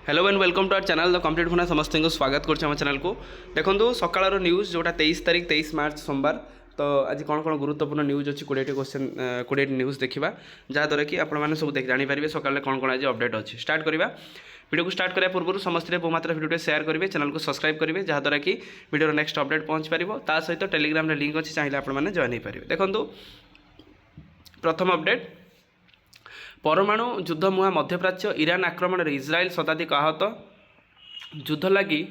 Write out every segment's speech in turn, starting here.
Hello and welcome to our channel the complete होना समस्त को स्वागत कर चैनल को देखो सकाळ न्यूज जोटा 23 तारीख 23 मार्च सोमवार। तो आज कौन कौन गुरुत्वपूर्ण न्यूज अच्छी 20 क्वेश्चन 20 न्यूज देखा जहाँद्वारा कि आपने सब जानीपारे सकाल कौन कौन आज अपडेट अच्छी स्टार्ट करवा। वीडियो को स्टार्ट करने पूर्व समस्त बहुमात्रा वीडियो शेयर करेंगे, चैनल को सब्सक्राइब करेंगे जहाँद्वारा कि वीडियो नेक्स्ट अपडेट पहुँच पार सहित टेलीग्राम लिंक अच्छी चाहिए आपने जॉइन हो पारे। देखो प्रथम अपडेट परमाणु युद्ध मुहां मध्यप्राच्य ईरान आक्रमण में इज्राएल शताधिक आहत युद्ध लगी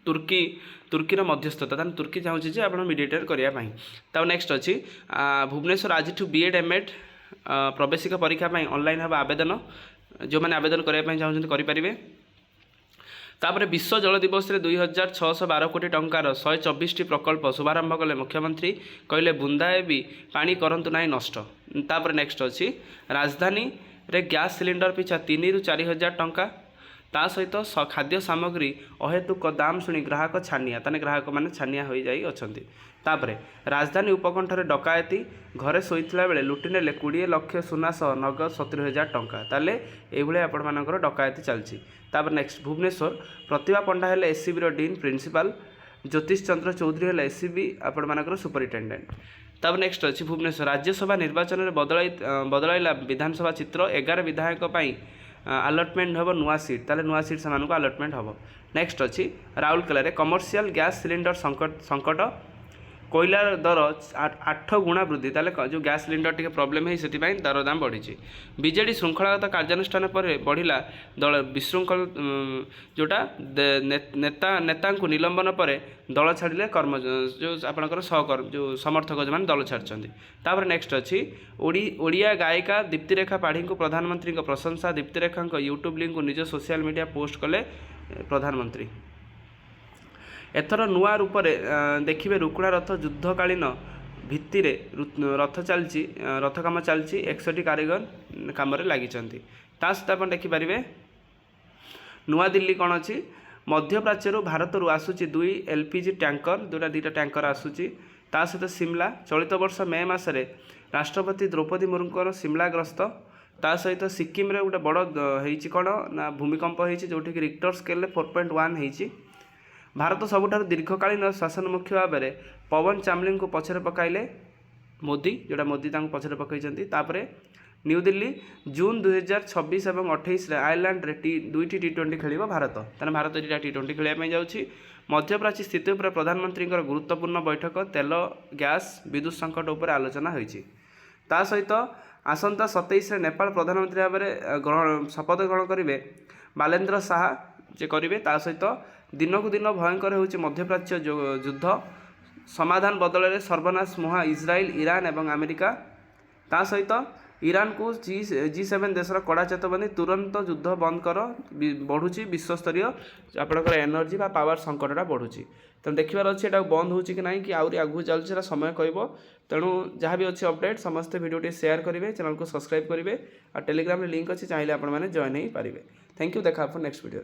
तुर्कीर मध्यस्थता तुर्की चाहूँगी आप मीडिएटर करने। तब नेक्स्ट अच्छी भुवनेश्वर आज बीएड एमएड प्रवेशिका परीक्षा ऑनलाइन हम आवेदन जो मैंने आवेदन करने चाहते करेंगे। तापर विश्व जल दिवस रे 2612 कोटी टंकार 124 प्रकल्प शुभारंभ कले मुख्यमंत्री कहले बुंदाए भी पानी करंतु नाई नष्ट। तापर नेक्स्ट अच्छी राजधानी रे गैस सिलिंडर पिछा 3 ରୁ 4 हजार टंका ता सहित खाद्य सामग्री अहेतुक दाम शुणी ग्राहक छानिया ताने ग्राहक मैंने छानिया हो जाई अछंती। तापरे राजधानी उपकंठरे डकायती घरे शोइथिला बेले लुटि नेले 20 लाख सुना सह नगद 70,000 टंका ताले एभले आपण मानकर डकायती चलछि। तापर नेक्स्ट भुवनेश्वर प्रतिभा पंडा हेले एससीबी रो डीन प्रिंसिपल ज्योतिष चंद्र चौधरी हेले एससीबी आपण मानकर सुपरिटेंडेंट। तब नेक्स्ट अच्छी भुवनेश्वर राज्यसभा निर्वाचन में बदलैला विधानसभा चित्र 11 विधायक आलटमेंट हम नुआ सीट ताले नुआ सीट से आलटमेंट हम। नेक्स्ट अच्छी राउरकेला कमर्शियल गैस सिलिंडर संकट कोयला दर 8 गुणा वृद्धि ताले जो गैस सिलिंडर टी प्रोब्लेम है से दरदाम बढ़ी। बीजेडी श्रृंखलागत कार्यानुष्ठान पर बढ़ला दल विशृंखल जोटा नेता निलंबन पर दल छाड़े कर्म जो आपंकर सहकर्म जो समर्थक जो दल छाड़ी। तापर नेक्स्ट अच्छी ओडिया गायिका दीप्तिरेखा पाढ़ी को प्रधानमंत्री प्रशंसा दीप्तिरेखा यूट्यूब लिंक को निज सोशल मीडिया पोस्ट कले प्रधानमंत्री। एथर नुआ रूप देखिए रुकुणा रथ युद्धकालीन भित्ति रथ चलती रथ कम चलती 61 कारीगर कम लगी सहित आप देखिपारे। नुआ दिल्ली कौन अच्छी मध्यप्राच्य भारत आसूची 2 एलपीजी टैंकर जोटा 2टा टैंकर आसूची सहित शिमला चलित वर्ष मे मसरे राष्ट्रपति द्रौपदी मुर्मूर शिमला ग्रस्त ता सहित सिक्किम रे गोटे बड़ होती कौन ना भूमिकंप होती जो कि रिक्टर स्केल 4.1 होती। भारत सबुठार दीर्घकालीन शासन मुख्य भाव में पवन चामलिंग को पछरे पकाइले मोदी जोटा मोदी पछरे पकईचंती। तापरे न्यू दिल्ली जून 2026 और 28 आयरलैंड रे 2टी T20 खेल भारत ताने भारत 2टा T20 खेलने जाऊँगी। मध्यप्राच्य स्थिति उपर प्रधानमंत्री गुरुत्वपूर्ण बैठक तेल गैस विद्युत संकट उपर आलोचना होती। ता सहित आसंता 27 नेपाल प्रधानमंत्री भाव में शपथ ग्रहण करेंगे बालेन्द्र शाह जे करेंगे। ता सहित दिन को दिन भयंकर होची मध्यप्राच्य युद्ध समाधान बदल में सर्वनाश मुहा इज्राएल ईरान एवं अमेरिका। ता सहित ईरान को G7 देशर कड़ा चेतावनी तुरंत युद्ध बंद कर बढ़ुची विश्वस्तरीय आपंकर एनर्जी बा पावर संकटटा बढ़ुची। तेणु देखार अच्छे बंद हो कि ना कि आउरी आगू चलছে समय कहब। तेणु जहाँ भी अच्छे अपडेट समस्ते वीडियो शेयर करेंगे, चैनल को सब्सक्राइब करेंगे और टेलीग्राम लिंक अच्छी चाहिए आपने जॉइन हो पारे। थैंक यू, देखा नेक्स्ट वीडियो।